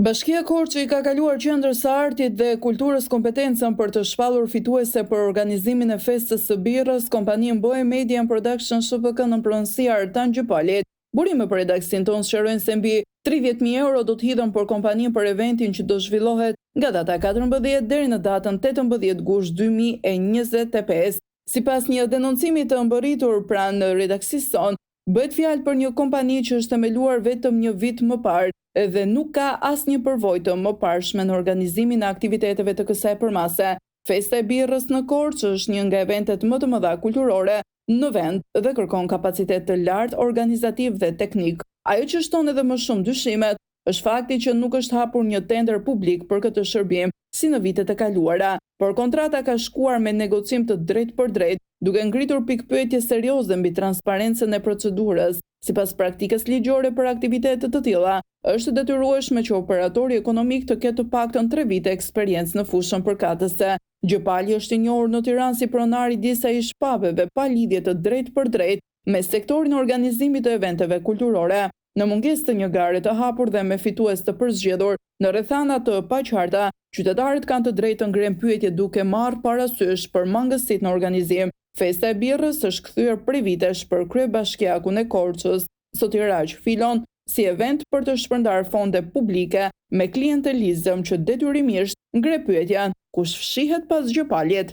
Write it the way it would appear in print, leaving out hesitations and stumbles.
Bashkia Korçë ka kaluar Qendrës së Artit dhe Kulturës kompetencën për të shpallur fituese për organizimin e festës së birrës. Kompania Boe Media Production ShPK në pronësi Artan Gjypalit. Burime për redaksin tonë shërojnë se mbi 30.000 euro do të hidhen për kompaninë për eventin që do zhvillohet nga data 14 deri në datën 18 gusht 2025. Sipas një denoncimi të mbërritur pranë redaksisë sonë, bëhet fjalë për një kompani që është themeluar vetëm një vit më parë dhe nuk ka asnjë përvojë të mëparshme në organizimin e aktiviteteve të kësaj përmase. Festa e birrës në Korçë është një nga eventet më të mëdha kulturore në vend dhe kërkon kapacitet të lartë organizativ dhe teknik. Ajo që shton edhe më shumë dyshimet është fakti që nuk është hapur një tender publik për këtë shërbim si në vitet e kaluara, por kontrata ka shkuar me negocim të drejtë për drejtë, duke ngritur pikpyetje serioze mbi transparencën e procedurës. Sipas praktikës ligjore për aktivitete të tilla, është detyrueshme që operatori ekonomik të ketë të paktën 3 vite eksperiencë në fushën përkatëse. Gjypali është i njohur në Tiranë si pronar i disa shpabeve pa lidhje të drejtë për drejtë me sektorin e organizimit të eventeve kulturore. Në mungesë të një gare të hapur dhe me fitues të përzgjedhur në rrethana të paqarta, qytetarët kanë të drejtë të ngrenë pyetje duke marrë parasysh për mangësitë në organizim. Festa e birrës është kthyer prej vitesh për kryebashkiakun e Korçës. Sotiraq filon si event për të shpërndarë fonde publike me klientelizëm që detyrimisht ngre pyetjen kush fshihet pas Gjypalit.